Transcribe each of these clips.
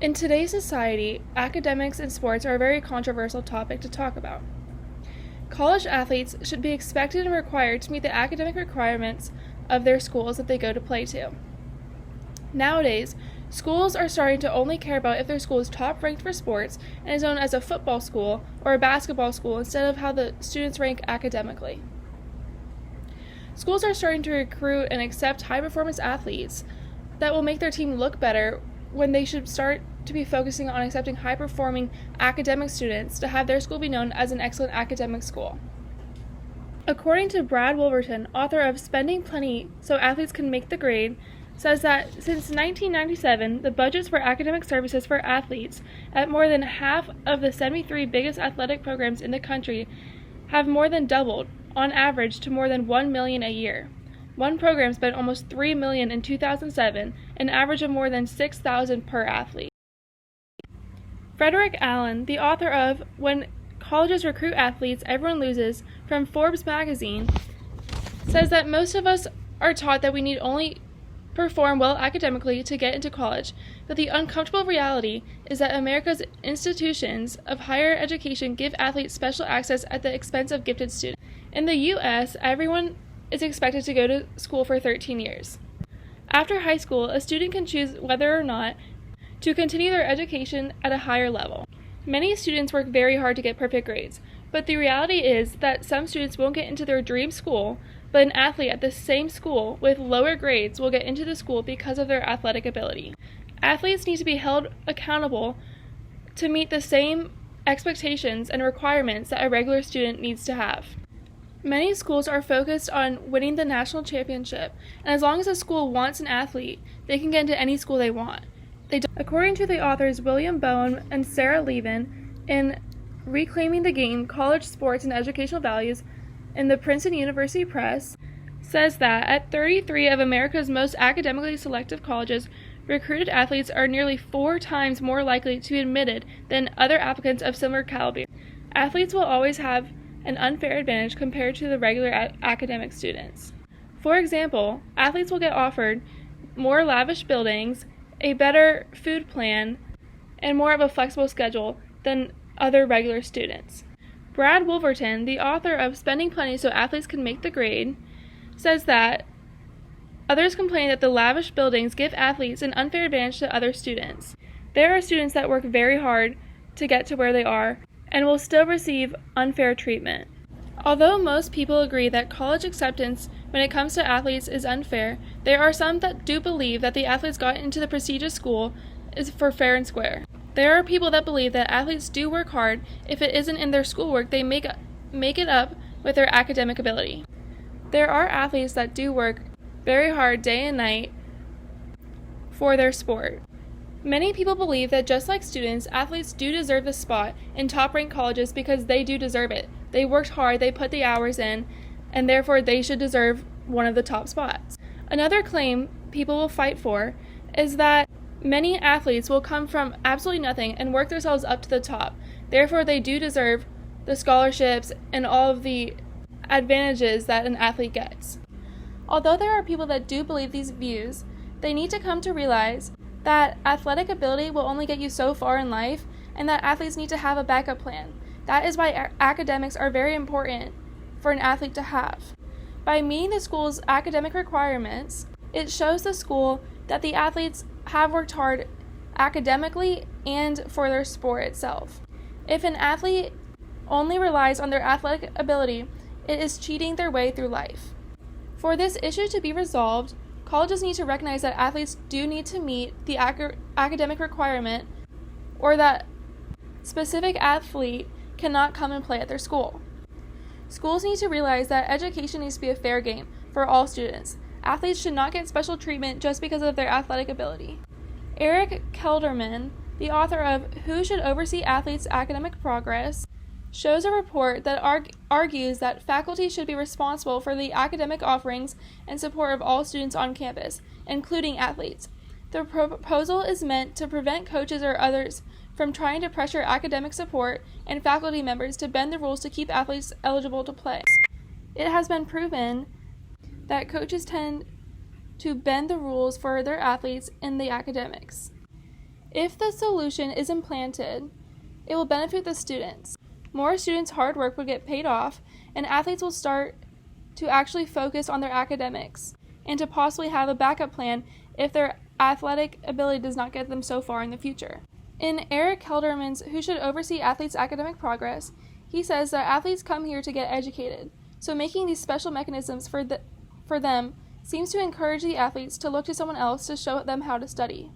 In today's society, academics and sports are a very controversial topic to talk about. College athletes should be expected and required to meet the academic requirements of their schools that they go to play to. Nowadays, schools are starting to only care about if their school is top ranked for sports and is known as a football school or a basketball school instead of how the students rank academically. Schools are starting to recruit and accept high-performance athletes that will make their team look better when they should start to be focusing on accepting high-performing academic students to have their school be known as an excellent academic school. According to Brad Wolverton, author of Spending Plenty So Athletes Can Make the Grade, says that since 1997, the budgets for academic services for athletes at more than half of the 73 biggest athletic programs in the country have more than doubled, on average, to more than $1 million a year. One program spent almost $3 million in 2007, an average of more than $6,000 per athlete. Frederick Allen, the author of When Colleges Recruit Athletes, Everyone Loses, from Forbes magazine, says that most of us are taught that we need only perform well academically to get into college, but the uncomfortable reality is that America's institutions of higher education give athletes special access at the expense of gifted students. In the U.S., everyone is expected to go to school for 13 years. After high school, a student can choose whether or not to continue their education at a higher level. Many students work very hard to get perfect grades, but the reality is that some students won't get into their dream school, but an athlete at the same school with lower grades will get into the school because of their athletic ability. Athletes need to be held accountable to meet the same expectations and requirements that a regular student needs to have. Many schools are focused on winning the national championship, and as long as a school wants an athlete, they can get into any school they want. According to the authors William Bowen and Sarah Levin in Reclaiming the Game, College Sports and Educational Values in the Princeton University Press, says that at 33 of America's most academically selective colleges, recruited athletes are nearly 4 times more likely to be admitted than other applicants of similar caliber. Athletes will always have an unfair advantage compared to the regular academic students. For example, athletes will get offered more lavish buildings, a better food plan, and more of a flexible schedule than other regular students. Brad Wolverton, the author of Spending Plenty So Athletes Can Make the Grade, says that others complain that the lavish buildings give athletes an unfair advantage to other students. There are students that work very hard to get to where they are and will still receive unfair treatment. Although most people agree that college acceptance when it comes to athletes is unfair, there are some that do believe that the athletes got into the prestigious school is for fair and square. There are people that believe that athletes do work hard. If it isn't in their schoolwork, they make it up with their academic ability. There are athletes that do work very hard day and night for their sport. Many people believe that just like students, athletes do deserve the spot in top-ranked colleges because they do deserve it. They worked hard, they put the hours in, and therefore they should deserve one of the top spots. Another claim people will fight for is that many athletes will come from absolutely nothing and work themselves up to the top. Therefore, they do deserve the scholarships and all of the advantages that an athlete gets. Although there are people that do believe these views, they need to come to realize that athletic ability will only get you so far in life, and that athletes need to have a backup plan. That is why academics are very important for an athlete to have. By meeting the school's academic requirements, it shows the school that the athletes have worked hard academically and for their sport itself. If an athlete only relies on their athletic ability, it is cheating their way through life. For this issue to be resolved, colleges need to recognize that athletes do need to meet the academic requirement, or that specific athlete cannot come and play at their school. Schools need to realize that education needs to be a fair game for all students. Athletes should not get special treatment just because of their athletic ability. Eric Kelderman, the author of Who Should Oversee Athletes' Academic Progress, shows a report that argues that faculty should be responsible for the academic offerings and support of all students on campus, including athletes. The proposal is meant to prevent coaches or others from trying to pressure academic support and faculty members to bend the rules to keep athletes eligible to play. It has been proven that coaches tend to bend the rules for their athletes in the academics. If the solution is implanted, it will benefit the students. More students' hard work will get paid off, and athletes will start to actually focus on their academics and to possibly have a backup plan if their athletic ability does not get them so far in the future. In Eric Kelderman's Who Should Oversee Athletes' Academic Progress, he says that athletes come here to get educated, so making these special mechanisms for them seems to encourage the athletes to look to someone else to show them how to study.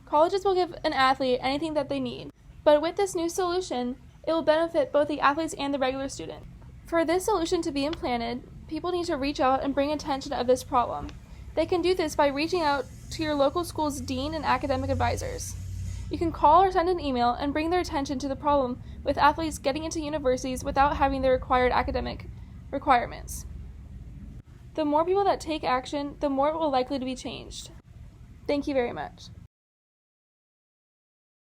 Colleges will give an athlete anything that they need, but with this new solution, it will benefit both the athletes and the regular student. For this solution to be implanted, people need to reach out and bring attention of this problem. They can do this by reaching out to your local school's dean and academic advisors. You can call or send an email and bring their attention to the problem with athletes getting into universities without having the required academic requirements. The more people that take action, the more it will likely to be changed. Thank you very much.